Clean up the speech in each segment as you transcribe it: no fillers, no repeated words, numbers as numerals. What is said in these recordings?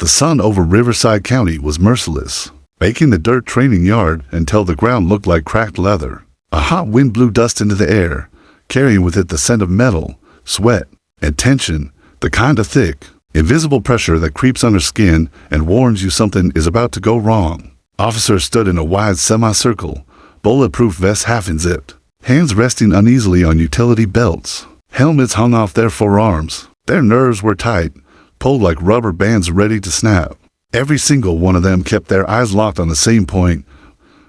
sun over Riverside County was merciless, baking the dirt training yard until the ground looked like cracked leather. A hot wind blew dust into the air, carrying with it the scent of metal, sweat, and tension, the kind of thick, invisible pressure that creeps under skin and warns you something is about to go wrong. Officers stood in a wide semicircle, bulletproof vests half unzipped, hands resting uneasily on utility belts. Helmets hung off their forearms. Their nerves were tight, pulled like rubber bands ready to snap. Every single one of them kept their eyes locked on the same point,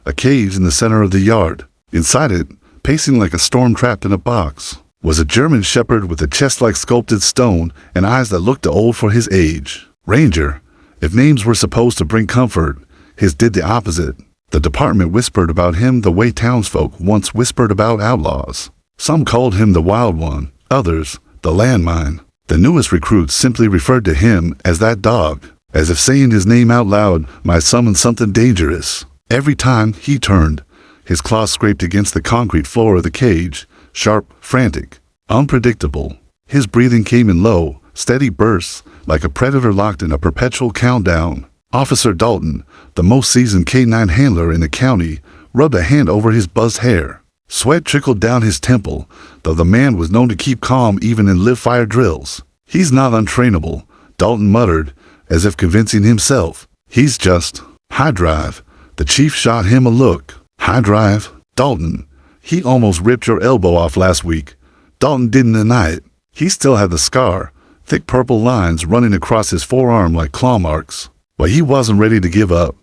a cage in the center of the yard. Inside it, pacing like a storm trapped in a box, was a German shepherd with a chest like sculpted stone and eyes that looked old for his age. Ranger. If names were supposed to bring comfort, his did the opposite. The department whispered about him the way townsfolk once whispered about outlaws. Some called him the Wild One, others, the Landmine. The newest recruits simply referred to him as that dog, as if saying his name out loud might summon something dangerous. Every time he turned, his claws scraped against the concrete floor of the cage, sharp, frantic, unpredictable. His breathing came in low, steady bursts, like a predator locked in a perpetual countdown. Officer Dalton, the most seasoned K-9 handler in the county, rubbed a hand over his buzzed hair. Sweat trickled down his temple, though the man was known to keep calm even in live-fire drills. "He's not untrainable," Dalton muttered, as if convincing himself. "He's just high drive." The chief shot him a look. "High drive? Dalton, he almost ripped your elbow off last week." Dalton didn't deny it. He still had the scar, thick purple lines running across his forearm like claw marks. But he wasn't ready to give up.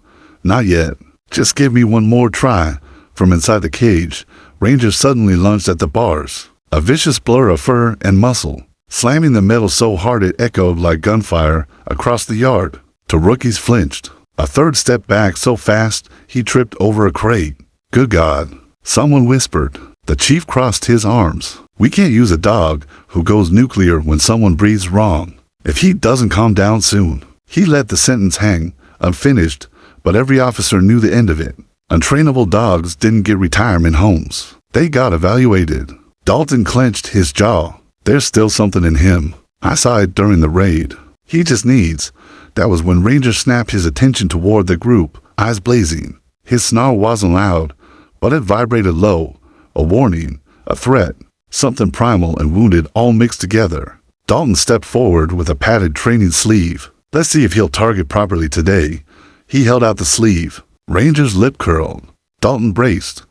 Not yet. "Just give me one more try." From inside the cage, Ranger suddenly lunged at the bars, a vicious blur of fur and muscle, slamming the metal so hard it echoed like gunfire across the yard. The rookies flinched. A third step back so fast he tripped over a crate. "Good God," someone whispered. The chief crossed his arms. "We can't use a dog who goes nuclear when someone breathes wrong. If he doesn't calm down soon." He let the sentence hang, unfinished, but every officer knew the end of it. Untrainable dogs didn't get retirement homes. They got evaluated. Dalton clenched his jaw. "There's still something in him. I saw it during the raid. He just needs." That was when Ranger snapped his attention toward the group, eyes blazing. His snarl wasn't loud, but it vibrated low, a warning, a threat, something primal and wounded all mixed together. Dalton stepped forward with a padded training sleeve. "Let's see if he'll target properly today." He held out the sleeve. Ranger's lip curled. Dalton braced.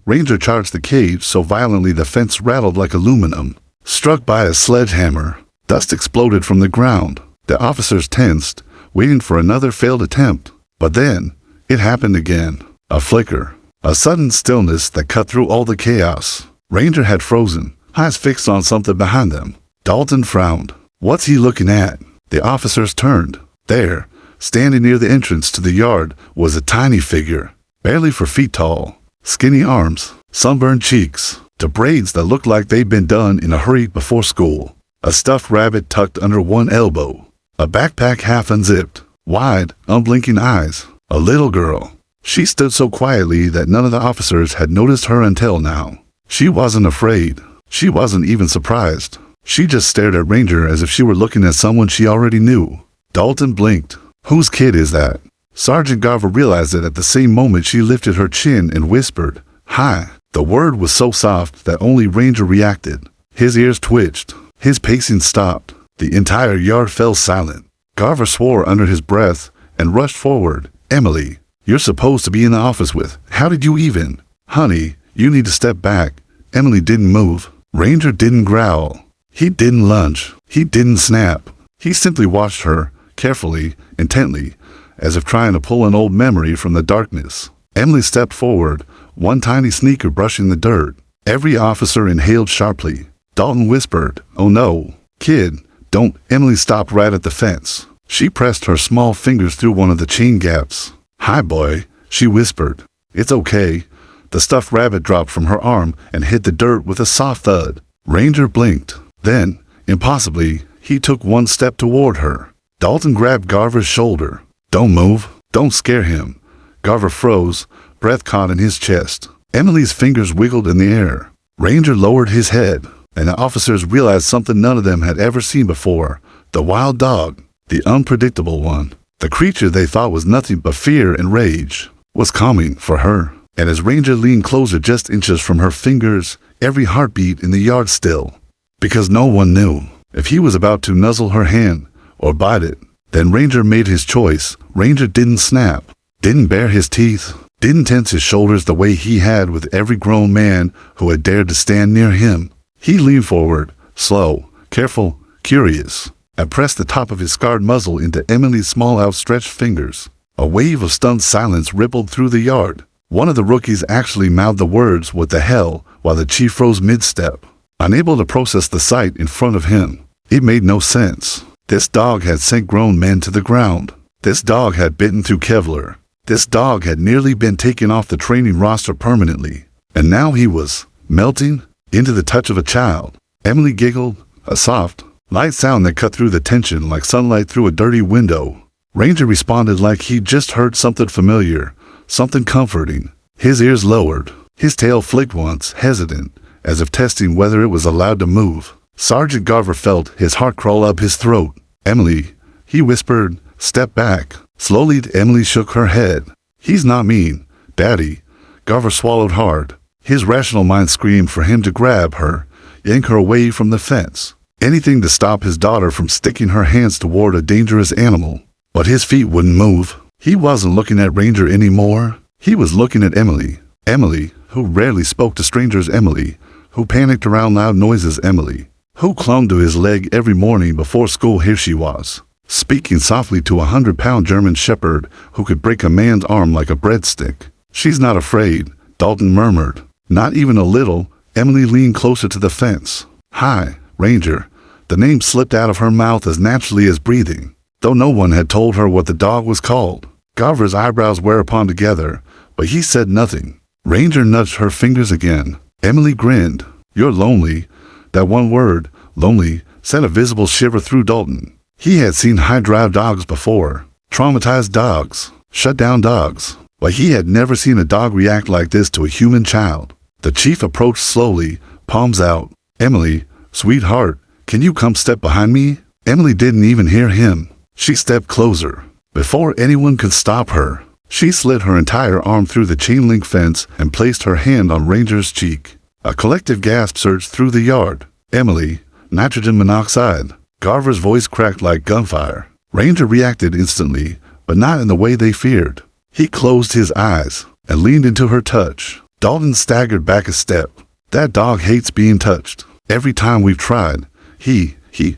Ranger charged the cage so violently the fence rattled like aluminum. Struck by a sledgehammer, dust exploded from the ground. The officers tensed, waiting for another failed attempt. But then, it happened again. A flicker. A sudden stillness that cut through all the chaos. Ranger had frozen, eyes fixed on something behind them. Dalton frowned. "What's he looking at?" The officers turned. There, standing near the entrance to the yard, was a tiny figure, barely 4 feet tall. Skinny arms, sunburned cheeks, the braids that looked like they'd been done in a hurry before school. A stuffed rabbit tucked under one elbow. A backpack half unzipped. Wide, unblinking eyes. A little girl. She stood so quietly that none of the officers had noticed her until now. She wasn't afraid. She wasn't even surprised. She just stared at Ranger as if she were looking at someone she already knew. Dalton blinked. "Whose kid is that?" Sergeant Garver realized it at the same moment. She lifted her chin and whispered, "Hi." The word was so soft that only Ranger reacted. His ears twitched. His pacing stopped. The entire yard fell silent. Garver swore under his breath and rushed forward. "Emily, you're supposed to be in the office with. How did you even?" "Honey, you need to step back." Emily didn't move. Ranger didn't growl. He didn't lunge. He didn't snap. He simply watched her, carefully, intently, as if trying to pull an old memory from the darkness. Emily stepped forward, one tiny sneaker brushing the dirt. Every officer inhaled sharply. Dalton whispered, "Oh no, kid, don't." Emily stopped right at the fence. She pressed her small fingers through one of the chain gaps. "Hi, boy," she whispered. "It's okay." The stuffed rabbit dropped from her arm and hit the dirt with a soft thud. Ranger blinked. Then, impossibly, he took one step toward her. Dalton grabbed Garver's shoulder. "Don't move. Don't scare him." Garver froze, breath caught in his chest. Emily's fingers wiggled in the air. Ranger lowered his head, and the officers realized something none of them had ever seen before. The wild dog, the unpredictable one. The creature they thought was nothing but fear and rage was coming for her. And as Ranger leaned closer just inches from her fingers, every heartbeat in the yard still. Because no one knew if he was about to nuzzle her hand or bite it. Then Ranger made his choice. Ranger didn't snap, didn't bare his teeth, didn't tense his shoulders the way he had with every grown man who had dared to stand near him. He leaned forward, slow, careful, curious, and pressed the top of his scarred muzzle into Emily's small outstretched fingers. A wave of stunned silence rippled through the yard. One of the rookies actually mouthed the words, "What the hell," while the chief froze mid-step, unable to process the sight in front of him. It made no sense. This dog had sent grown men to the ground. This dog had bitten through Kevlar. This dog had nearly been taken off the training roster permanently. And now he was melting into the touch of a child. Emily giggled, a soft, light sound that cut through the tension like sunlight through a dirty window. Ranger responded like he'd just heard something familiar, something comforting. His ears lowered. His tail flicked once, hesitant, as if testing whether it was allowed to move. Sergeant Garver felt his heart crawl up his throat. "Emily," he whispered, "step back." Slowly, Emily shook her head. "He's not mean, Daddy." Garver swallowed hard. His rational mind screamed for him to grab her, yank her away from the fence. Anything to stop his daughter from sticking her hands toward a dangerous animal. But his feet wouldn't move. He wasn't looking at Ranger anymore. He was looking at Emily. Emily, who rarely spoke to strangers. Emily, who panicked around loud noises. Emily, who clung to his leg every morning before school. Here she was, speaking softly to a 100-pound German shepherd who could break a man's arm like a breadstick. "She's not afraid," Dalton murmured. "Not even a little." Emily leaned closer to the fence. "Hi, Ranger." The name slipped out of her mouth as naturally as breathing, though no one had told her what the dog was called. Garver's eyebrows were upon together, but he said nothing. Ranger nudged her fingers again. Emily grinned. "You're lonely." That one word, lonely, sent a visible shiver through Dalton. He had seen high-drive dogs before, traumatized dogs, shut-down dogs, but he had never seen a dog react like this to a human child. The chief approached slowly, palms out. "Emily, sweetheart, can you come step behind me?" Emily didn't even hear him. She stepped closer. Before anyone could stop her, she slid her entire arm through the chain-link fence and placed her hand on Ranger's cheek. A collective gasp surged through the yard. "Emily, nitrogen monoxide." Garver's voice cracked like gunfire. Ranger reacted instantly, but not in the way they feared. He closed his eyes and leaned into her touch. Dalton staggered back a step. "That dog hates being touched. Every time we've tried.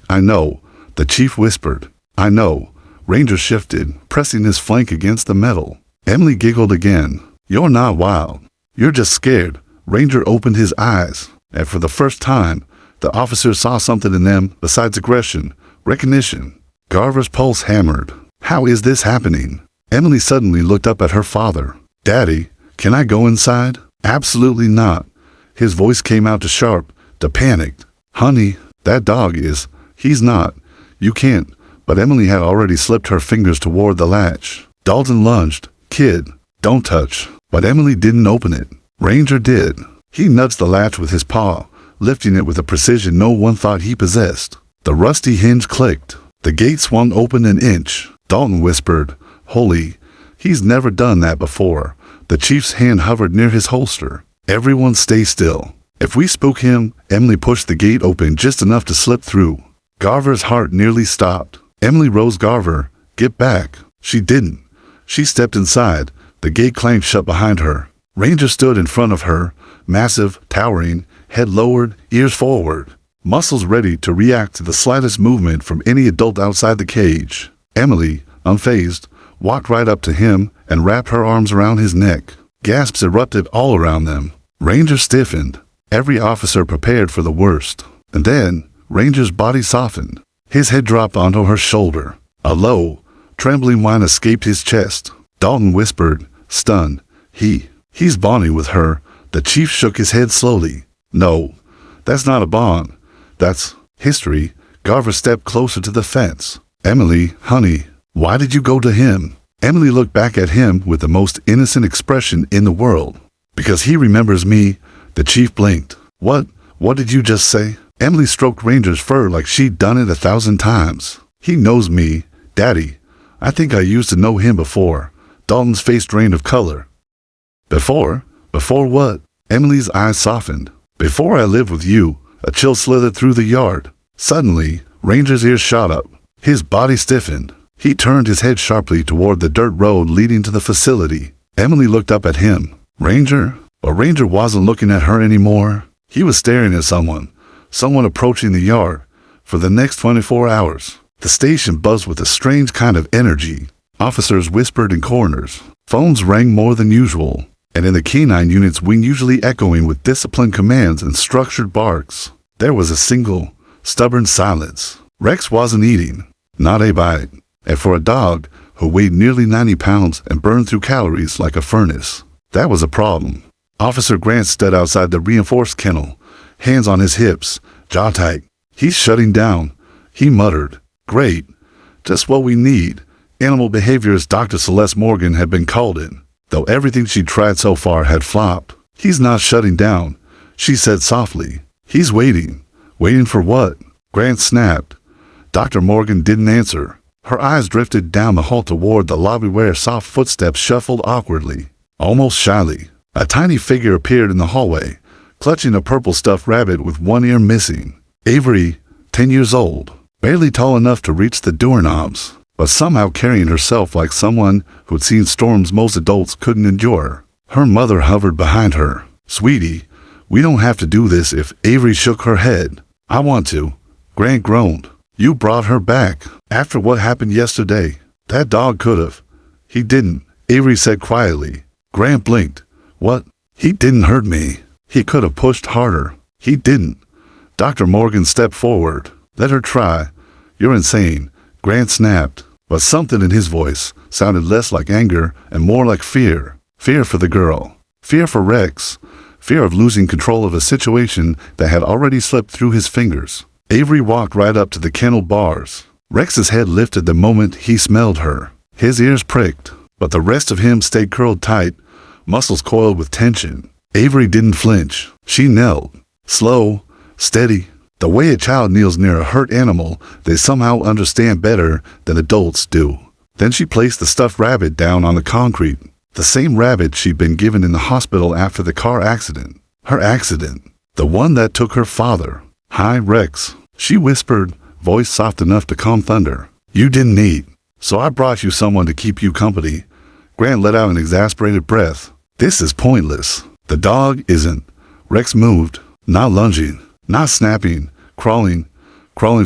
I know," the chief whispered. "I know." Ranger shifted, pressing his flank against the metal. Emily giggled again. "You're not wild. You're just scared." Ranger opened his eyes, and for the first time, the officer saw something in them besides aggression, recognition. Garver's pulse hammered. "How is this happening?" Emily suddenly looked up at her father. "Daddy, can I go inside?" "Absolutely not." His voice came out to sharp, to panicked. "Honey, that dog is. He's not. You can't." But Emily had already slipped her fingers toward the latch. Dalton lunged. "Kid, don't touch." But Emily didn't open it. Ranger did. He nudged the latch with his paw, lifting it with a precision no one thought he possessed. The rusty hinge clicked. The gate swung open an inch. Dalton whispered, "Holy, he's never done that before." The chief's hand hovered near his holster. "Everyone stay still. If we spook him." Emily pushed the gate open just enough to slip through. Garver's heart nearly stopped. Emily rose. "Garver, get back." She didn't. She stepped inside. The gate clanged shut behind her. Ranger stood in front of her, massive, towering, head lowered, ears forward, muscles ready to react to the slightest movement from any adult outside the cage. Emily, unfazed, walked right up to him and wrapped her arms around his neck. Gasps erupted all around them. Ranger stiffened. Every officer prepared for the worst. And then, Ranger's body softened. His head dropped onto her shoulder. A low, trembling whine escaped his chest. Dalton whispered, stunned, He's bonding with her." The chief shook his head slowly. "No, that's not a bond. That's history." Garver stepped closer to the fence. "Emily, honey, why did you go to him?" Emily looked back at him with the most innocent expression in the world. "Because he remembers me." The chief blinked. What did you just say?" Emily stroked Ranger's fur like she'd done it 1,000 times. "He knows me, Daddy. I think I used to know him before. Dalton's face drained of color. Before? Before what? Emily's eyes softened. Before I lived with you. A chill slithered through the yard. Suddenly, Ranger's ears shot up. His body stiffened. He turned his head sharply toward the dirt road leading to the facility. Emily looked up at him. Ranger? But Ranger wasn't looking at her anymore. He was staring at someone approaching the yard. For the next 24 hours, the station buzzed with a strange kind of energy. Officers whispered in corners. Phones rang more than usual. And in the canine unit's wing usually echoing with disciplined commands and structured barks. There was a single, stubborn silence. Rex wasn't eating. Not a bite. And for a dog who weighed nearly 90 pounds and burned through calories like a furnace, that was a problem. Officer Grant stood outside the reinforced kennel, hands on his hips, jaw tight. He's shutting down. He muttered. Great. Just what we need. Animal behaviorist Dr. Celeste Morgan had been called in. Though everything she'd tried so far had flopped. He's not shutting down, she said softly. He's waiting. Waiting for what? Grant snapped. Dr. Morgan didn't answer. Her eyes drifted down the hall toward the lobby where soft footsteps shuffled awkwardly, almost shyly. A tiny figure appeared in the hallway, clutching a purple stuffed rabbit with one ear missing. Avery, 10 years old, barely tall enough to reach the doorknobs, but somehow carrying herself like someone who'd seen storms most adults couldn't endure. Her mother hovered behind her. Sweetie, we don't have to do this if Avery shook her head. I want to. Grant groaned. You brought her back. After what happened yesterday. That dog could've. He didn't, Avery said quietly. Grant blinked. What? He didn't hurt me. He could have pushed harder. He didn't. Dr. Morgan stepped forward. Let her try. You're insane. Grant snapped. But something in his voice sounded less like anger and more like fear. Fear for the girl. Fear for Rex. Fear of losing control of a situation that had already slipped through his fingers. Avery walked right up to the kennel bars. Rex's head lifted the moment he smelled her. His ears pricked, but the rest of him stayed curled tight, muscles coiled with tension. Avery didn't flinch. She knelt. Slow, steady. The way a child kneels near a hurt animal they somehow understand better than adults do. Then she placed the stuffed rabbit down on the concrete. The same rabbit she'd been given in the hospital after the car accident. Her accident. The one that took her father. Hi, Rex, she whispered, voice soft enough to calm thunder. You didn't eat, so I brought you someone to keep you company. Grant let out an exasperated breath. This is pointless. The dog isn't. Rex moved, not lunging, not snapping, crawling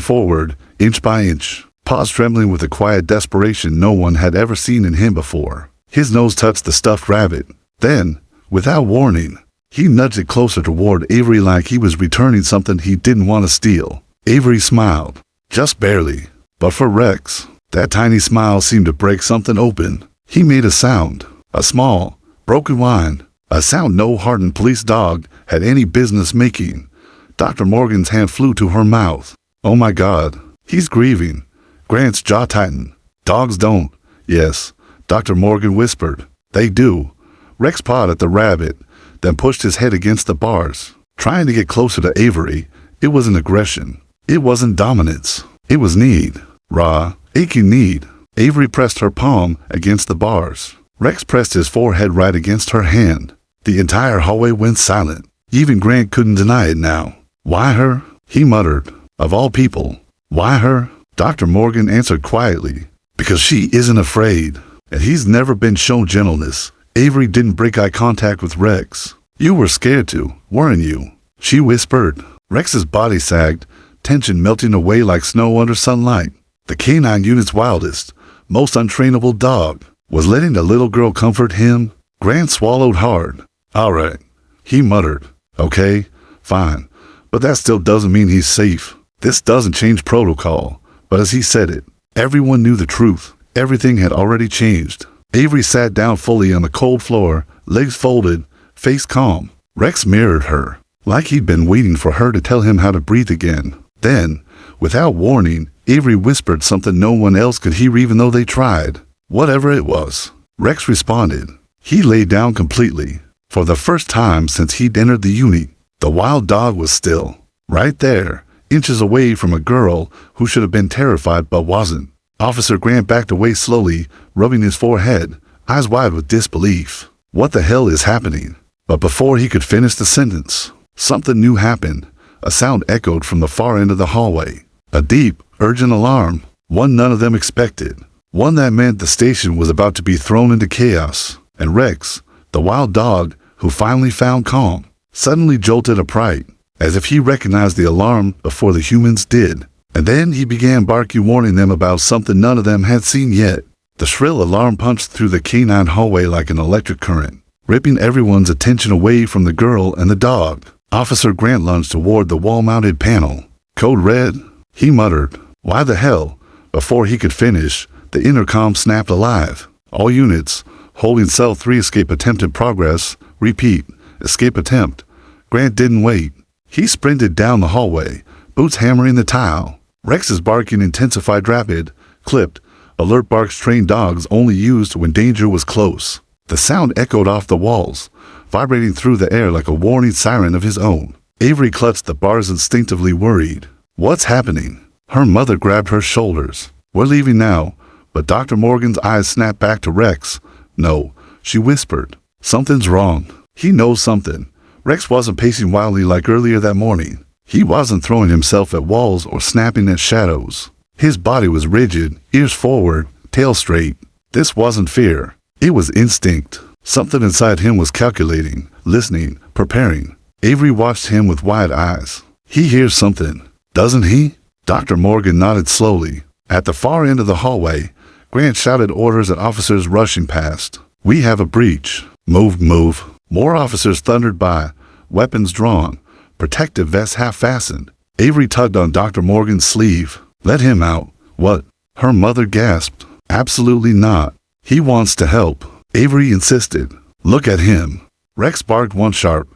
forward, inch by inch, paws trembling with a quiet desperation no one had ever seen in him before. His nose touched the stuffed rabbit. Then, without warning, he nudged it closer toward Avery like he was returning something he didn't want to steal. Avery smiled, just barely. But for Rex, that tiny smile seemed to break something open. He made a sound, a small, broken whine, a sound no hardened police dog had any business making. Dr. Morgan's hand flew to her mouth. Oh my God, he's grieving. Grant's jaw tightened. Dogs don't. Yes, Dr. Morgan whispered. They do. Rex pawed at the rabbit, then pushed his head against the bars. Trying to get closer to Avery, it wasn't aggression. It wasn't dominance. It was need. Raw, aching need. Avery pressed her palm against the bars. Rex pressed his forehead right against her hand. The entire hallway went silent. Even Grant couldn't deny it now. Why her? He muttered. Of all people. Why her? Dr. Morgan answered quietly. Because she isn't afraid. And he's never been shown gentleness. Avery didn't break eye contact with Rex. You were scared to, weren't you? She whispered. Rex's body sagged, tension melting away like snow under sunlight. The canine unit's wildest, most untrainable dog was letting the little girl comfort him. Grant swallowed hard. All right, he muttered. Okay, fine. But that still doesn't mean he's safe. This doesn't change protocol. But as he said it, everyone knew the truth. Everything had already changed. Avery sat down fully on the cold floor, legs folded, face calm. Rex mirrored her, like he'd been waiting for her to tell him how to breathe again. Then, without warning, Avery whispered something no one else could hear even though they tried. Whatever it was. Rex responded. He lay down completely. For the first time since he'd entered the unit, the wild dog was still. Right there, inches away from a girl who should have been terrified but wasn't. Officer Grant backed away slowly, rubbing his forehead, eyes wide with disbelief. What the hell is happening? But before he could finish the sentence, something new happened. A sound echoed from the far end of the hallway. A deep, urgent alarm, one none of them expected. One that meant the station was about to be thrown into chaos. And Rex, the wild dog, who finally found calm, suddenly jolted upright, as if he recognized the alarm before the humans did. And then he began barking, warning them about something none of them had seen yet. The shrill alarm punched through the canine hallway like an electric current, ripping everyone's attention away from the girl and the dog. Officer Grant lunged toward the wall-mounted panel. "Code red," he muttered. "Why the hell?" Before he could finish, the intercom snapped alive. "All units, holding cell 3, escape attempt in progress. Repeat, escape attempt." Grant didn't wait. He sprinted down the hallway, boots hammering the tile. Rex's barking intensified, rapid, clipped. Alert barks trained dogs only used when danger was close. The sound echoed off the walls, vibrating through the air like a warning siren of his own. Avery clutched the bars instinctively, worried. "What's happening?" Her mother grabbed her shoulders. "We're leaving now." But Dr. Morgan's eyes snapped back to Rex. "No," she whispered. "Something's wrong." He knows something. Rex wasn't pacing wildly like earlier that morning. He wasn't throwing himself at walls or snapping at shadows. His body was rigid, ears forward, tail straight. This wasn't fear. It was instinct. Something inside him was calculating, listening, preparing. Avery watched him with wide eyes. "He hears something, doesn't he?" Dr. Morgan nodded slowly. At the far end of the hallway, Grant shouted orders at officers rushing past. "We have a breach. Move, move." More officers thundered by, weapons drawn, protective vests half-fastened. Avery tugged on Dr. Morgan's sleeve. "Let him out." "What?" Her mother gasped. "Absolutely not. He wants to help." Avery insisted. "Look at him." Rex barked once sharp,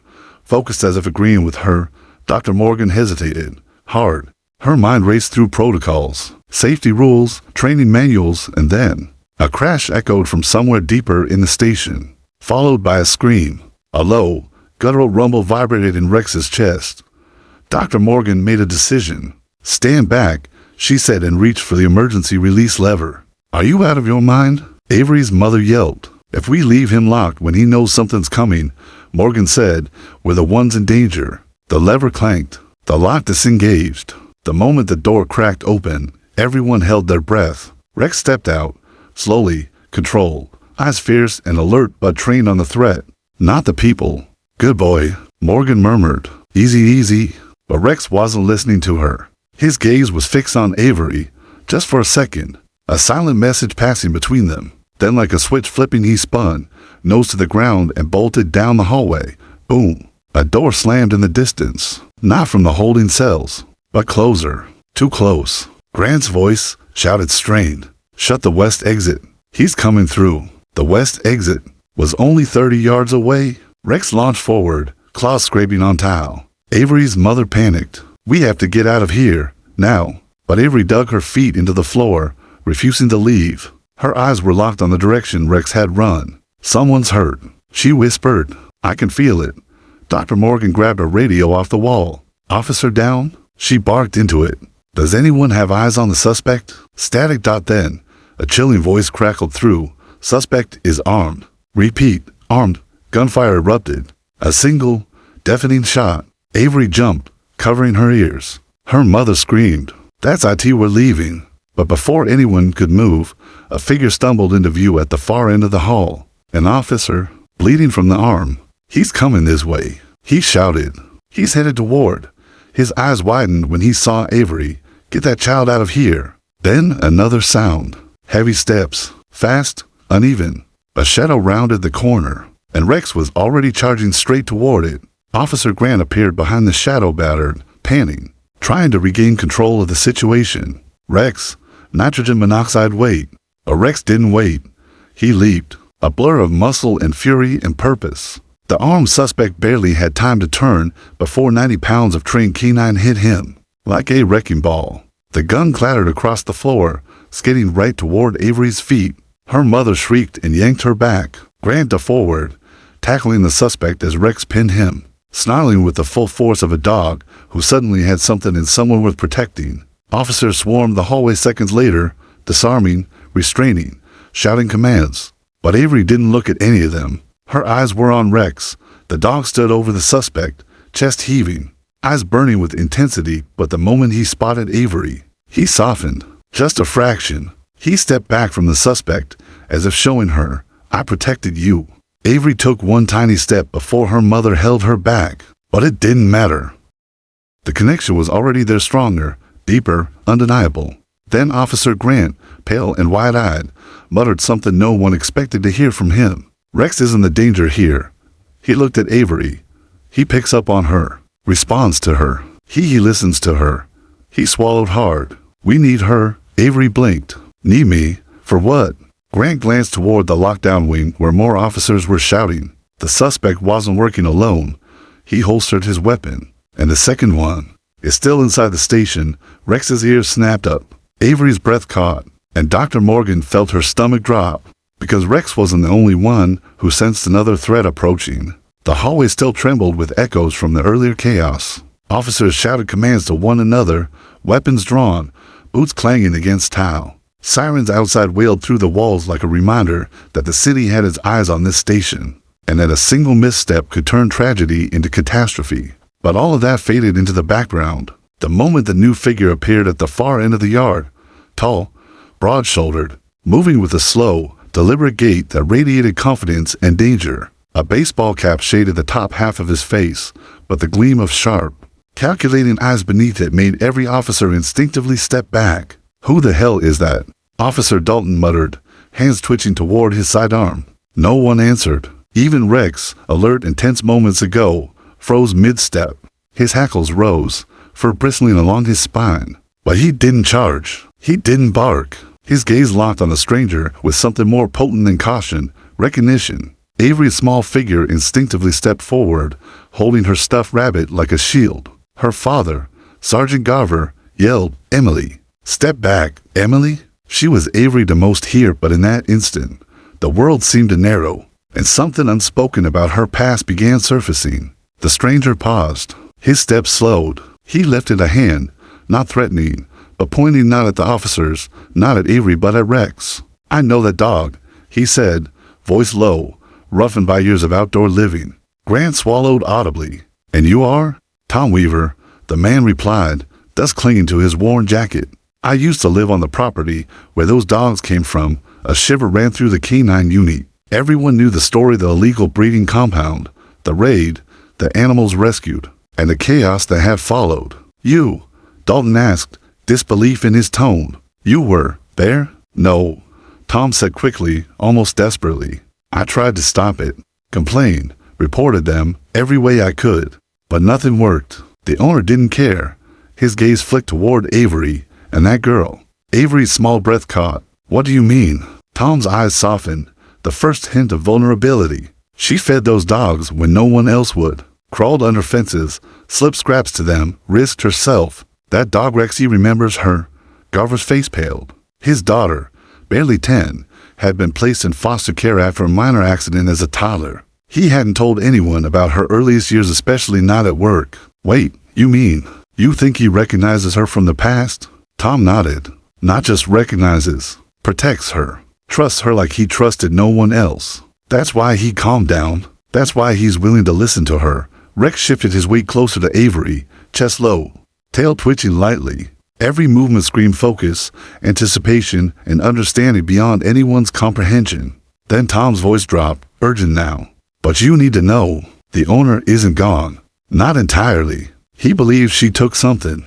focused as if agreeing with her. Dr. Morgan hesitated. Hard. Her mind raced through protocols, safety rules, training manuals, and then a crash echoed from somewhere deeper in the station, followed by a scream. A low, guttural rumble vibrated in Rex's chest. Dr. Morgan made a decision. "Stand back," she said, and reached for the emergency release lever. "Are you out of your mind?" Avery's mother yelped. "If we leave him locked when he knows something's coming," Morgan said, "we're the ones in danger." The lever clanked. The lock disengaged. The moment the door cracked open, everyone held their breath. Rex stepped out, slowly, controlled, eyes fierce and alert but trained on the threat, not the people. "Good boy," Morgan murmured. "Easy, easy." But Rex wasn't listening to her. His gaze was fixed on Avery, just for a second, a silent message passing between them. Then like a switch flipping, he spun, nose to the ground, and bolted down the hallway. Boom. A door slammed in the distance, not from the holding cells, but closer. Too close. Grant's voice shouted strained. "Shut the west exit. He's coming through." The west exit was only 30 yards away. Rex launched forward, claws scraping on tile. Avery's mother panicked. "We have to get out of here, now." But Avery dug her feet into the floor, refusing to leave. Her eyes were locked on the direction Rex had run. "Someone's hurt," she whispered. "I can feel it." Dr. Morgan grabbed a radio off the wall. "Officer down?" She barked into it. "Does anyone have eyes on the suspect?" Static. Then a chilling voice crackled through. "Suspect is armed." "Repeat, armed." Gunfire erupted. A single, deafening shot. Avery jumped, covering her ears. Her mother screamed. "That's IT, we're leaving." But before anyone could move, a figure stumbled into view at the far end of the hall. An officer, bleeding from the arm. "He's coming this way," he shouted. "He's headed toward." His eyes widened when he saw Avery. "Get that child out of here." Then another sound. Heavy steps. Fast, uneven. A shadow rounded the corner, and Rex was already charging straight toward it. Officer Grant appeared behind the shadow, battered, panting, trying to regain control of the situation. "Rex, nitrogen monoxide, wait." But Rex didn't wait. He leaped, a blur of muscle and fury and purpose. The armed suspect barely had time to turn before 90 pounds of trained canine hit him. Like a wrecking ball, the gun clattered across the floor, skidding right toward Avery's feet. Her mother shrieked and yanked her back. Grant dove forward, tackling the suspect as Rex pinned him, snarling with the full force of a dog who suddenly had something in someone worth protecting. Officers swarmed the hallway seconds later, disarming, restraining, shouting commands. But Avery didn't look at any of them. Her eyes were on Rex. The dog stood over the suspect, chest heaving, eyes burning with intensity, but the moment he spotted Avery, he softened. Just a fraction. He stepped back from the suspect, as if showing her, "I protected you." Avery took one tiny step before her mother held her back, but it didn't matter. The connection was already there, stronger, deeper, undeniable. Then Officer Grant, pale and wide-eyed, muttered something no one expected to hear from him. "Rex isn't the danger here." He looked at Avery. "He picks up on her, responds to her. He listens to her." He swallowed hard. "We need her." Avery blinked. "Need me? For what?" Grant glanced toward the lockdown wing where more officers were shouting. The suspect wasn't working alone. He holstered his weapon. "And the second one is still inside the station." Rex's ears snapped up. Avery's breath caught, and Dr. Morgan felt her stomach drop, because Rex wasn't the only one who sensed another threat approaching. The hallway still trembled with echoes from the earlier chaos. Officers shouted commands to one another, weapons drawn, boots clanging against tile. Sirens outside wailed through the walls like a reminder that the city had its eyes on this station, and that a single misstep could turn tragedy into catastrophe. But all of that faded into the background the moment the new figure appeared at the far end of the yard, tall, broad-shouldered, moving with a slow, deliberate gait that radiated confidence and danger. A baseball cap shaded the top half of his face, but the gleam of sharp, calculating eyes beneath it made every officer instinctively step back. "Who the hell is that?" Officer Dalton muttered, hands twitching toward his sidearm. No one answered. Even Rex, alert and tense moments ago, froze mid-step. His hackles rose, fur bristling along his spine. But he didn't charge. He didn't bark. His gaze locked on the stranger with something more potent than caution, recognition. Avery's small figure instinctively stepped forward, holding her stuffed rabbit like a shield. Her father, Sergeant Garver, yelled, "Emily! Step back, Emily!" She was Avery the most here, but in that instant, the world seemed to narrow, and something unspoken about her past began surfacing. The stranger paused. His steps slowed. He lifted a hand, not threatening, but pointing not at the officers, not at Avery, but at Rex. "I know that dog," he said, voice low, roughened by years of outdoor living. Grant swallowed audibly. "And you are?" "Tom Weaver," the man replied, dust clinging to his worn jacket. "I used to live on the property where those dogs came from." A shiver ran through the canine unit. Everyone knew the story of the illegal breeding compound, the raid, the animals rescued, and the chaos that had followed. "You?" Dalton asked, disbelief in his tone. "You were there?" "No," Tom said quickly, almost desperately. "I tried to stop it, complained, reported them every way I could, but nothing worked." The owner didn't care. His gaze flicked toward Avery and that girl. Avery's small breath caught. "What do you mean?" Tom's eyes softened, the first hint of vulnerability. "She fed those dogs when no one else would, crawled under fences, slipped scraps to them, risked herself. That dog Rexy remembers her." Garver's face paled. His daughter, barely 10, had been placed in foster care after a minor accident as a toddler. He hadn't told anyone about her earliest years, especially not at work. "Wait, you mean, you think he recognizes her from the past?" Tom nodded. "Not just recognizes, protects her, trusts her like he trusted no one else. That's why he calmed down. That's why he's willing to listen to her." Rex shifted his weight closer to Avery, chest low, tail twitching lightly. Every movement screamed focus, anticipation, and understanding beyond anyone's comprehension. Then Tom's voice dropped, urgent now. "But you need to know, the owner isn't gone. Not entirely. He believes she took something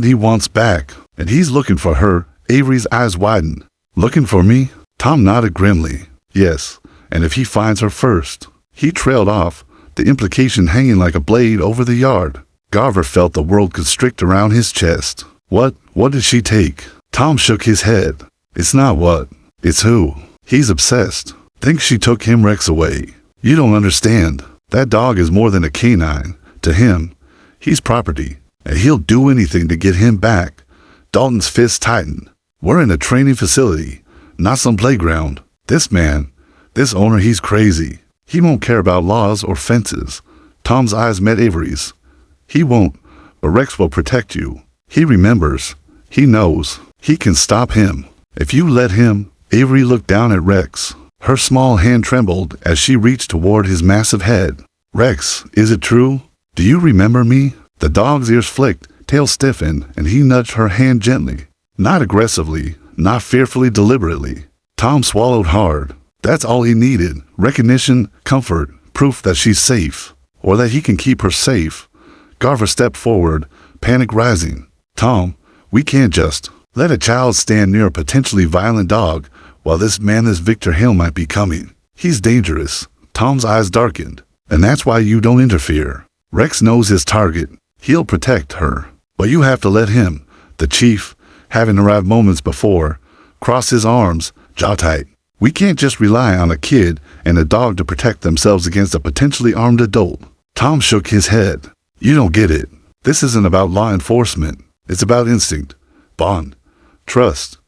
he wants back, and he's looking for her." Avery's eyes widened. "Looking for me?" Tom nodded grimly. "Yes, and if he finds her first." He trailed off, the implication hanging like a blade over the yard. Garver felt the world constrict around his chest. What did she take?" Tom shook his head. "It's not what, it's who. He's obsessed. Thinks she took him Rex away. You don't understand. That dog is more than a canine. To him, he's property, and he'll do anything to get him back." Dalton's fist tightened. "We're in a training facility, not some playground. This man, this owner, he's crazy. He won't care about laws or fences." Tom's eyes met Avery's. "He won't, but Rex will protect you. He remembers. He knows. He can stop him." If you let him. Avery looked down at Rex. Her small hand trembled as she reached toward his massive head. Rex, is it true? Do you remember me? The dog's ears flicked, tail stiffened, and he nudged her hand gently. Not aggressively, not fearfully, deliberately. Tom swallowed hard. That's all he needed. Recognition, comfort, proof that she's safe. Or that he can keep her safe. Garver stepped forward, panic rising. Tom, we can't just let a child stand near a potentially violent dog while this Victor Hale might be coming. He's dangerous. Tom's eyes darkened. And that's why you don't interfere. Rex knows his target. He'll protect her. But you have to let him, the chief, having arrived moments before, cross his arms, jaw tight. We can't just rely on a kid and a dog to protect themselves against a potentially armed adult. Tom shook his head. You don't get it. This isn't about law enforcement. It's about instinct, bond, trust.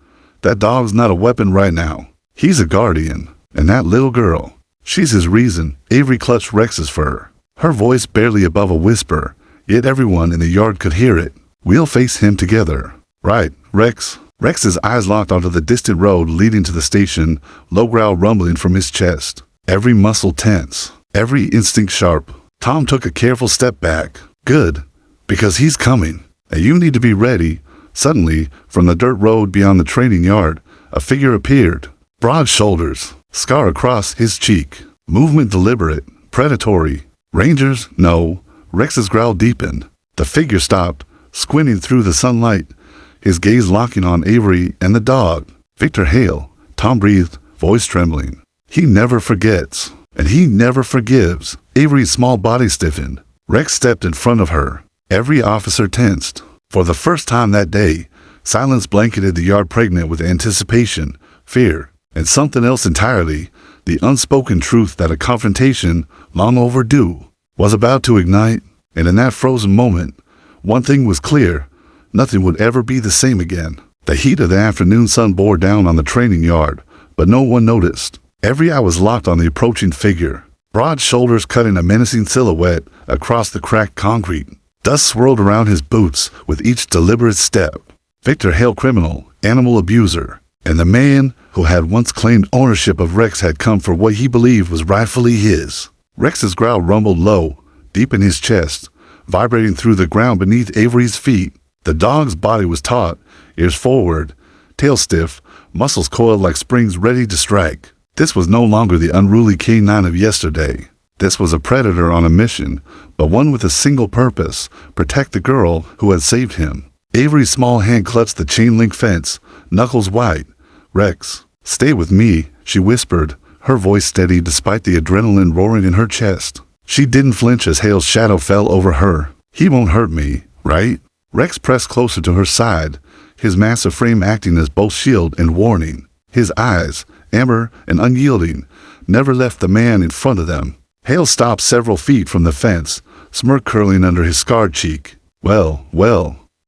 That dog's not a weapon right now. He's a guardian. And that little girl, she's his reason. Avery clutched Rex's fur, her voice barely above a whisper, yet everyone in the yard could hear it. We'll face him together. Right, Rex? Rex's eyes locked onto the distant road leading to the station, low growl rumbling from his chest. Every muscle tense, every instinct sharp. Tom took a careful step back. Good, because he's coming, and you need to be ready. Suddenly, from the dirt road beyond the training yard, a figure appeared. Broad shoulders, scar across his cheek. Movement deliberate, predatory. Rangers? No. Rex's growl deepened. The figure stopped, squinting through the sunlight, his gaze locking on Avery and the dog. Victor Hale, Tom breathed, voice trembling. He never forgets, and he never forgives. Avery's small body stiffened. Rex stepped in front of her. Every officer tensed. For the first time that day, silence blanketed the yard, pregnant with anticipation, fear, and something else entirely, the unspoken truth that a confrontation, long overdue, was about to ignite. And in that frozen moment, one thing was clear. Nothing would ever be the same again. The heat of the afternoon sun bore down on the training yard, but no one noticed. Every eye was locked on the approaching figure. Broad shoulders cutting a menacing silhouette across the cracked concrete. Dust swirled around his boots with each deliberate step. Victor Hale, criminal, animal abuser, and the man who had once claimed ownership of Rex had come for what he believed was rightfully his. Rex's growl rumbled low, deep in his chest, vibrating through the ground beneath Avery's feet. The dog's body was taut, ears forward, tail stiff, muscles coiled like springs ready to strike. This was no longer the unruly canine of yesterday. This was a predator on a mission, but one with a single purpose: protect the girl who had saved him. Avery's small hand clutched the chain-link fence, knuckles white. Rex, stay with me, she whispered, her voice steady despite the adrenaline roaring in her chest. She didn't flinch as Hale's shadow fell over her. He won't hurt me, right? Rex pressed closer to her side, his massive frame acting as both shield and warning. His eyes, amber and unyielding, never left the man in front of them. Hale stopped several feet from the fence, smirk curling under his scarred cheek. Well,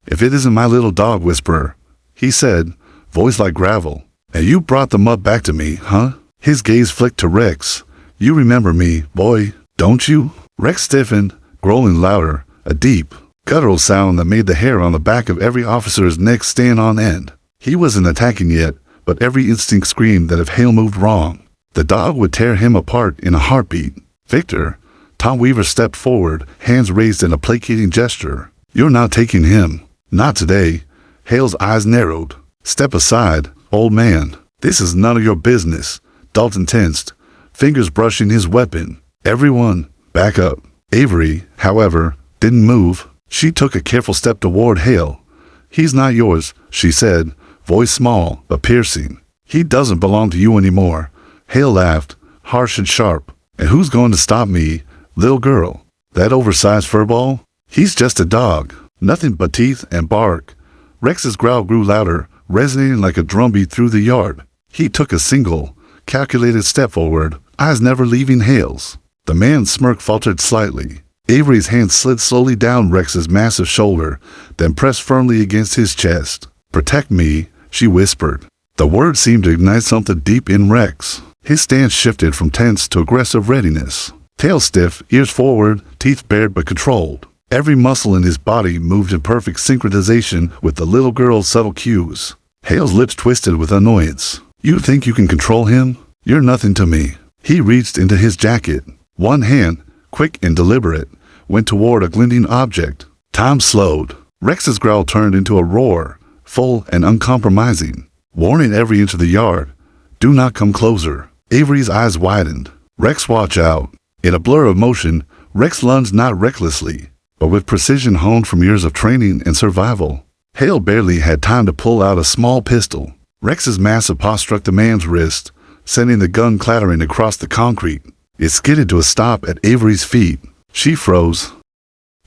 if it isn't my little dog whisperer, he said, voice like gravel. And you brought the mud back to me, huh? His gaze flicked to Rex. You remember me, boy, don't you? Rex stiffened, growling louder, a deep, guttural sound that made the hair on the back of every officer's neck stand on end. He wasn't attacking yet, but every instinct screamed that if Hale moved wrong, the dog would tear him apart in a heartbeat. Victor, Tom Weaver stepped forward, hands raised in a placating gesture. You're not taking him. Not today. Hale's eyes narrowed. Step aside, old man. This is none of your business. Dalton tensed, fingers brushing his weapon. Everyone, back up. Avery, however, didn't move. She took a careful step toward Hale. He's not yours, she said, voice small but piercing. He doesn't belong to you anymore. Hale laughed, harsh and sharp. And who's going to stop me, little girl? That oversized furball? He's just a dog. Nothing but teeth and bark. Rex's growl grew louder, resonating like a drumbeat through the yard. He took a single, calculated step forward, eyes never leaving Hale's. The man's smirk faltered slightly. Avery's hand slid slowly down Rex's massive shoulder, then pressed firmly against his chest. Protect me, she whispered. The word seemed to ignite something deep in Rex. His stance shifted from tense to aggressive readiness. Tail stiff, ears forward, teeth bared but controlled. Every muscle in his body moved in perfect synchronization with the little girl's subtle cues. Hale's lips twisted with annoyance. You think you can control him? You're nothing to me. He reached into his jacket. One hand, quick and deliberate, went toward a glinting object. Time slowed. Rex's growl turned into a roar, full and uncompromising, warning every inch of the yard. Do not come closer. Avery's eyes widened. Rex, watch out. In a blur of motion, Rex lunged not recklessly, but with precision honed from years of training and survival. Hale barely had time to pull out a small pistol. Rex's massive paw struck the man's wrist, sending the gun clattering across the concrete. It skidded to a stop at Avery's feet. She froze.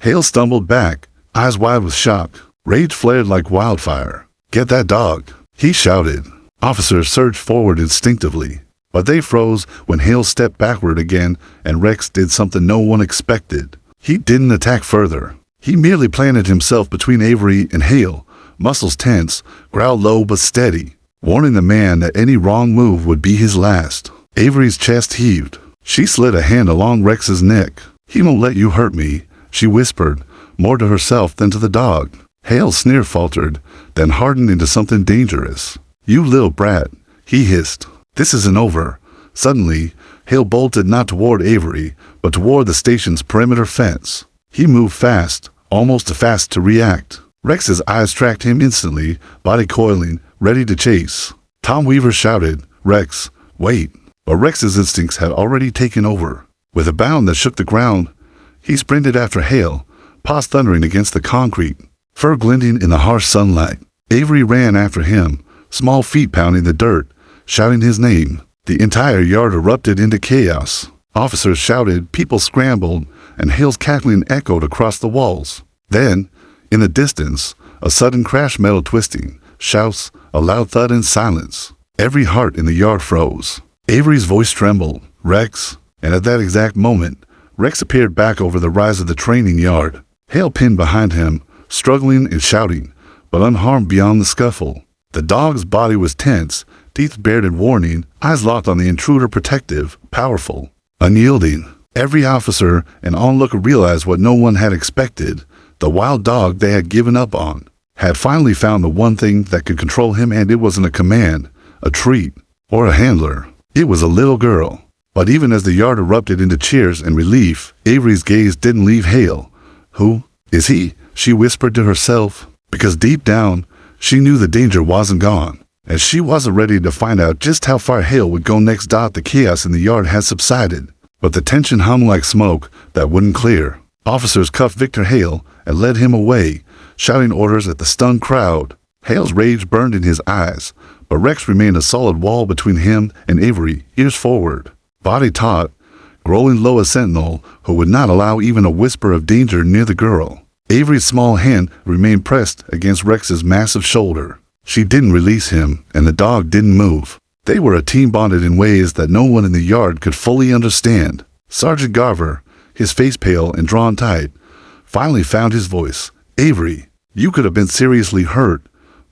Hale stumbled back, eyes wide with shock. Rage flared like wildfire. Get that dog, he shouted. Officers surged forward instinctively, but they froze when Hale stepped backward again and Rex did something no one expected. He didn't attack further. He merely planted himself between Avery and Hale, muscles tense, growled low but steady, warning the man that any wrong move would be his last. Avery's chest heaved. She slid a hand along Rex's neck. He won't let you hurt me, she whispered, more to herself than to the dog. Hale's sneer faltered, then hardened into something dangerous. You little brat, he hissed. This isn't over. Suddenly, Hale bolted not toward Avery, but toward the station's perimeter fence. He moved fast, almost too fast to react. Rex's eyes tracked him instantly, body coiling, ready to chase. Tom Weaver shouted, Rex, wait. But Rex's instincts had already taken over. With a bound that shook the ground, he sprinted after Hale, paws thundering against the concrete, fur glinting in the harsh sunlight. Avery ran after him, small feet pounding the dirt, shouting his name. The entire yard erupted into chaos. Officers shouted, people scrambled, and Hale's cackling echoed across the walls. Then, in the distance, a sudden crash, metal twisting, shouts, a loud thud and silence. Every heart in the yard froze. Avery's voice trembled. Rex. And at that exact moment, Rex appeared back over the rise of the training yard. Hale pinned behind him, struggling and shouting, but unharmed beyond the scuffle. The dog's body was tense, teeth bared in warning, eyes locked on the intruder, protective, powerful, unyielding. Every officer and onlooker realized what no one had expected. The wild dog they had given up on had finally found the one thing that could control him, and it wasn't a command, a treat, or a handler. It was a little girl. But even as the yard erupted into cheers and relief, Avery's gaze didn't leave Hale. Who is he? She whispered to herself, because deep down, she knew the danger wasn't gone, and she wasn't ready to find out just how far Hale would go next. The chaos in the yard had subsided, but the tension hung like smoke that wouldn't clear. Officers cuffed Victor Hale and led him away, shouting orders at the stunned crowd. Hale's rage burned in his eyes, but Rex remained a solid wall between him and Avery, ears forward, body taut, growing low, a sentinel who would not allow even a whisper of danger near the girl. Avery's small hand remained pressed against Rex's massive shoulder. She didn't release him, and the dog didn't move. They were a team bonded in ways that no one in the yard could fully understand. Sergeant Garver, his face pale and drawn tight, finally found his voice. Avery, you could have been seriously hurt.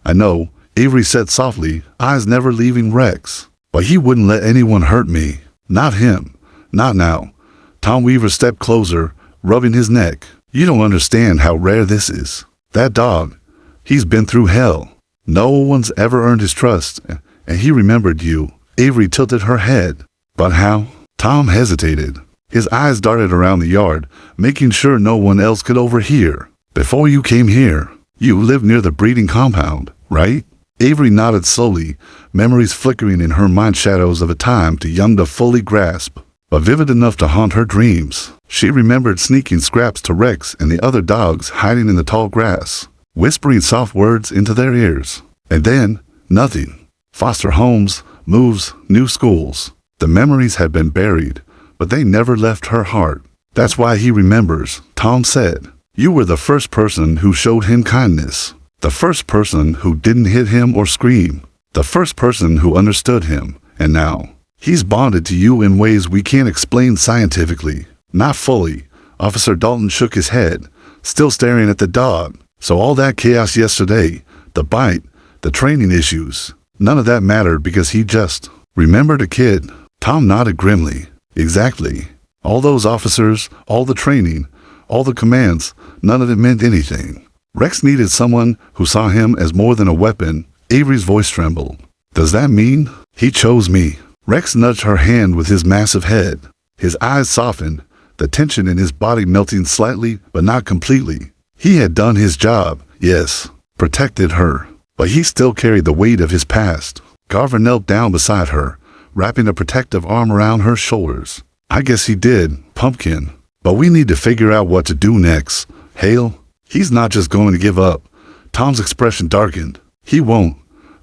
I know, Avery said softly, eyes never leaving Rex. But he wouldn't let anyone hurt me. Not him. Not now. Tom Weaver stepped closer, rubbing his neck. You don't understand how rare this is. That dog, he's been through hell. No one's ever earned his trust, and he remembered you. Avery tilted her head. But how? Tom hesitated. His eyes darted around the yard, making sure no one else could overhear. Before you came here, you lived near the breeding compound, right? Avery nodded slowly, memories flickering in her mind, shadows of a time too young to fully grasp, but vivid enough to haunt her dreams. She remembered sneaking scraps to Rex and the other dogs hiding in the tall grass, whispering soft words into their ears. And then, nothing. Foster homes, moves, new schools. The memories had been buried, but they never left her heart. That's why he remembers, Tom said. You were the first person who showed him kindness. The first person who didn't hit him or scream. The first person who understood him. And now, he's bonded to you in ways we can't explain scientifically. Not fully. Officer Dalton shook his head, still staring at the dog. So all that chaos yesterday, the bite, the training issues, none of that mattered because he just remembered a kid. Tom nodded grimly. Exactly. All those officers, all the training, all the commands, none of it meant anything. Rex needed someone who saw him as more than a weapon, Avery's voice trembled. Does that mean he chose me? Rex nudged her hand with his massive head. His eyes softened, the tension in his body melting slightly but not completely. He had done his job, yes, protected her, but he still carried the weight of his past. Garver knelt down beside her, wrapping a protective arm around her shoulders. I guess he did, Pumpkin. But we need to figure out what to do next. Hale, he's not just going to give up. Tom's expression darkened. He won't.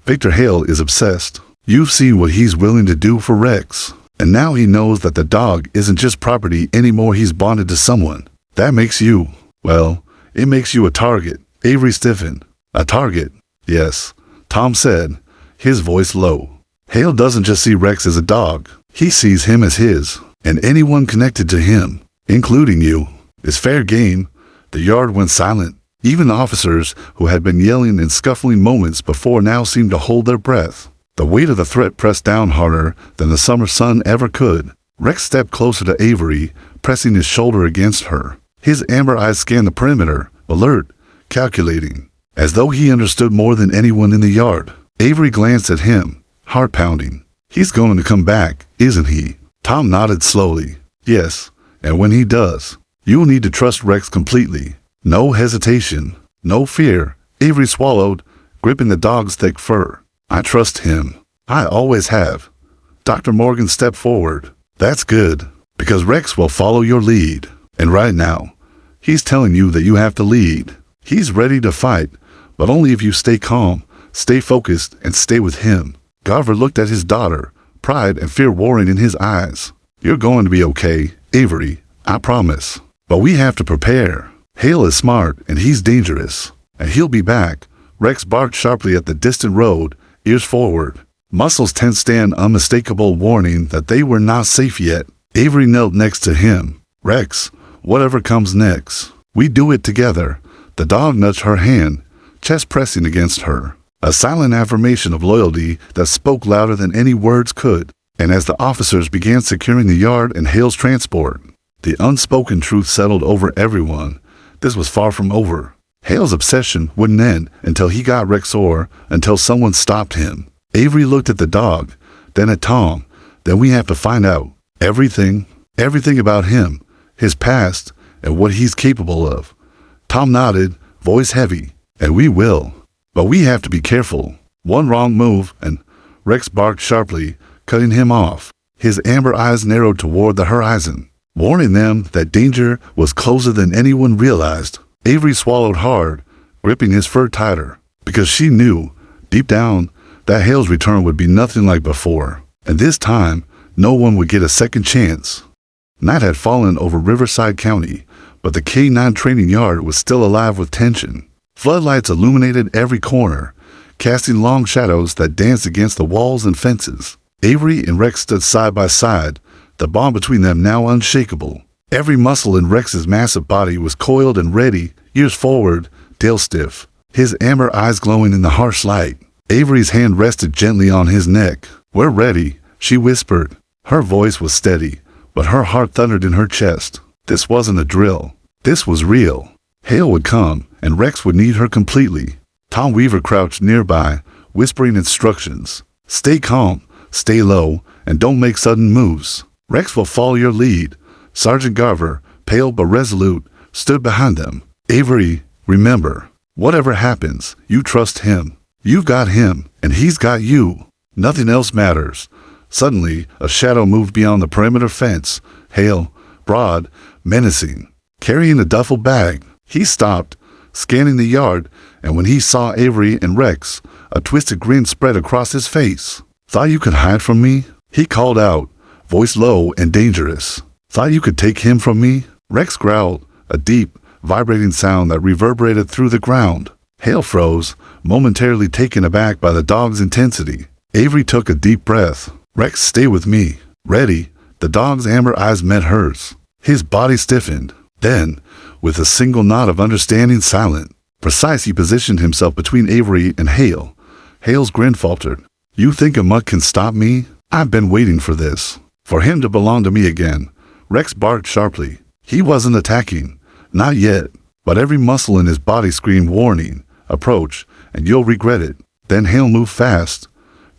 Victor Hale is obsessed. You've seen what he's willing to do for Rex. And now he knows that the dog isn't just property anymore. He's bonded to someone. That makes you, well, it makes you a target. Avery stiffened. A target? Yes, Tom said, his voice low. Hale doesn't just see Rex as a dog. He sees him as his, and anyone connected to him, including you, is fair game. The yard went silent. Even the officers who had been yelling and scuffling moments before now seemed to hold their breath. The weight of the threat pressed down harder than the summer sun ever could. Rex stepped closer to Avery, pressing his shoulder against her. His amber eyes scanned the perimeter, alert, calculating, as though he understood more than anyone in the yard. Avery glanced at him, heart pounding. He's going to come back, isn't he? Tom nodded slowly. Yes, and when he does, you'll need to trust Rex completely. No hesitation, no fear. Avery swallowed, gripping the dog's thick fur. I trust him. I always have. Dr. Morgan stepped forward. That's good, because Rex will follow your lead. And right now, he's telling you that you have to lead. He's ready to fight, but only if you stay calm, stay focused, and stay with him. Garver looked at his daughter, pride and fear warring in his eyes. You're going to be okay, Avery, I promise. But we have to prepare. Hale is smart, and he's dangerous. And he'll be back. Rex barked sharply at the distant road, ears forward. Muscles tensed in unmistakable warning that they were not safe yet. Avery knelt next to him. Rex, whatever comes next, we do it together. The dog nudged her hand, chest pressing against her. A silent affirmation of loyalty that spoke louder than any words could. And as the officers began securing the yard and Hale's transport, the unspoken truth settled over everyone. This was far from over. Hale's obsession wouldn't end until he got Rex or until someone stopped him. Avery looked at the dog, then at Tom. Then we have to find out everything about him, his past, and what he's capable of. Tom nodded, voice heavy. And we will. But we have to be careful. One wrong move, and Rex barked sharply, cutting him off. His amber eyes narrowed toward the horizon, warning them that danger was closer than anyone realized. Avery swallowed hard, gripping his fur tighter, because she knew, deep down, that Hale's return would be nothing like before. And this time, no one would get a second chance. Night had fallen over Riverside County, but the K-9 training yard was still alive with tension. Floodlights illuminated every corner, casting long shadows that danced against the walls and fences. Avery and Rex stood side by side, the bond between them now unshakable. Every muscle in Rex's massive body was coiled and ready, ears forward, tail stiff, his amber eyes glowing in the harsh light. Avery's hand rested gently on his neck. We're ready, she whispered. Her voice was steady, but her heart thundered in her chest. This wasn't a drill. This was real. Hale would come, and Rex would need her completely. Tom Weaver crouched nearby, whispering instructions. Stay calm, stay low, and don't make sudden moves. Rex will follow your lead. Sergeant Garver, pale but resolute, stood behind them. Avery, remember, whatever happens, you trust him. You've got him, and he's got you. Nothing else matters. Suddenly, a shadow moved beyond the perimeter fence. Hale, broad, menacing, carrying a duffel bag. He stopped, scanning the yard, and when he saw Avery and Rex, a twisted grin spread across his face. Thought you could hide from me? He called out, voice low and dangerous. Thought you could take him from me? Rex growled, a deep, vibrating sound that reverberated through the ground. Hale froze, momentarily taken aback by the dog's intensity. Avery took a deep breath. Rex, stay with me. Ready? The dog's amber eyes met hers. His body stiffened. Then, with a single nod of understanding silent, precise, he positioned himself between Avery and Hale. Hale's grin faltered. You think a mutt can stop me? I've been waiting for this. For him to belong to me again. Rex barked sharply. He wasn't attacking. Not yet. But every muscle in his body screamed warning. Approach, and you'll regret it. Then Hale moved fast,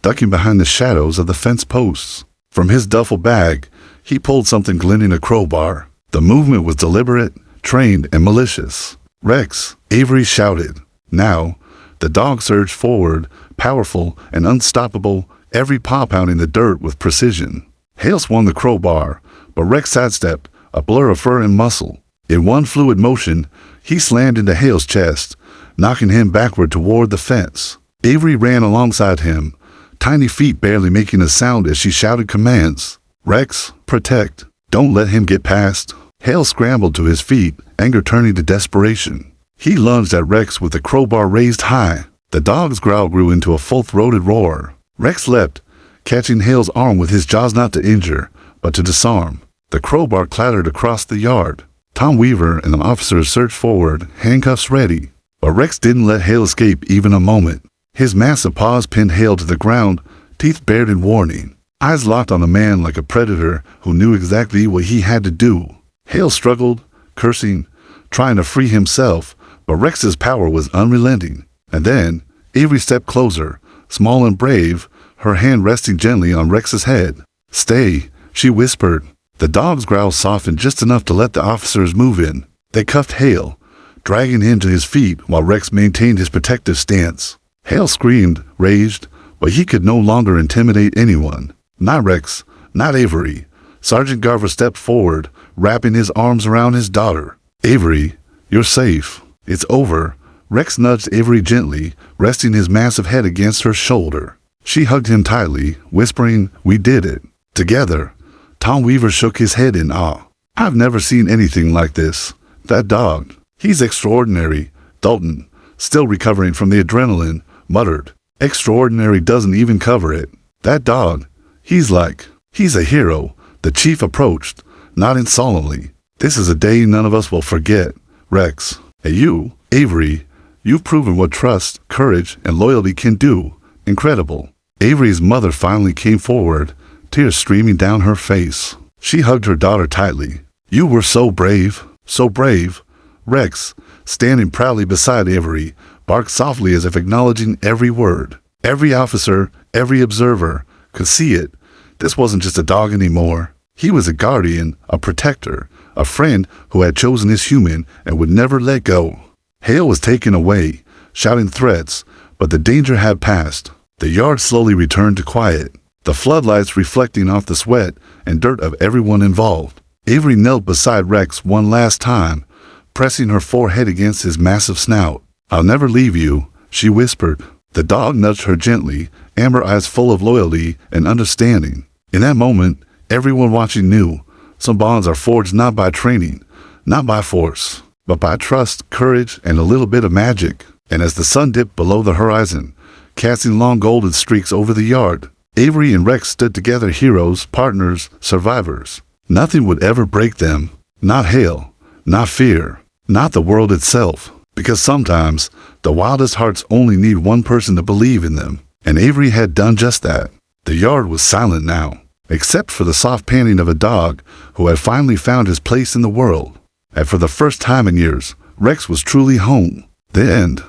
ducking behind the shadows of the fence posts. From his duffel bag, he pulled something glinting a crowbar. The movement was deliberate, trained, and malicious. "Rex!" Avery shouted. Now, the dog surged forward, powerful and unstoppable, every paw pounding the dirt with precision. Hale swung the crowbar, but Rex sidestepped, a blur of fur and muscle. In one fluid motion, he slammed into Hale's chest, knocking him backward toward the fence. Avery ran alongside him, tiny feet barely making a sound as she shouted commands. "Rex, protect. Don't let him get past." Hale scrambled to his feet, anger turning to desperation. He lunged at Rex with the crowbar raised high. The dog's growl grew into a full-throated roar. Rex leapt, catching Hale's arm with his jaws not to injure, but to disarm. The crowbar clattered across the yard. Tom Weaver and the officers surged forward, handcuffs ready. But Rex didn't let Hale escape even a moment. His massive paws pinned Hale to the ground, teeth bared in warning. Eyes locked on the man like a predator who knew exactly what he had to do. Hale struggled, cursing, trying to free himself, but Rex's power was unrelenting. And then, Avery stepped closer, small and brave, her hand resting gently on Rex's head. "Stay," she whispered. The dog's growl softened just enough to let the officers move in. They cuffed Hale, dragging him to his feet while Rex maintained his protective stance. Hale screamed, raged, but he could no longer intimidate anyone. Not Rex, not Avery. Sergeant Garver stepped forward, wrapping his arms around his daughter. "Avery, you're safe. It's over." Rex nudged Avery gently, resting his massive head against her shoulder. She hugged him tightly, whispering, "We did it." Together. Tom Weaver shook his head in awe. "I've never seen anything like this. That dog. He's extraordinary." Dalton, still recovering from the adrenaline, muttered. "Extraordinary doesn't even cover it. That dog. He's a hero." The chief approached, nodding solemnly. "This is a day none of us will forget, Rex. And you, Avery, you've proven what trust, courage, and loyalty can do. Incredible." Avery's mother finally came forward, tears streaming down her face. She hugged her daughter tightly. "You were so brave, so brave." Rex, standing proudly beside Avery, barked softly as if acknowledging every word. Every officer, every observer, could see it. This wasn't just a dog anymore. He was a guardian, a protector, a friend who had chosen his human and would never let go. Hale was taken away, shouting threats, but the danger had passed. The yard slowly returned to quiet, the floodlights reflecting off the sweat and dirt of everyone involved. Avery knelt beside Rex one last time, pressing her forehead against his massive snout. "I'll never leave you," she whispered. The dog nudged her gently, amber eyes full of loyalty and understanding. In that moment, everyone watching knew, some bonds are forged not by training, not by force, but by trust, courage, and a little bit of magic. And as the sun dipped below the horizon, casting long golden streaks over the yard, Avery and Rex stood together, heroes, partners, survivors. Nothing would ever break them. Not Hale, not fear, not the world itself. Because sometimes, the wildest hearts only need one person to believe in them. And Avery had done just that. The yard was silent now, except for the soft panting of a dog who had finally found his place in the world. And for the first time in years, Rex was truly home. The end.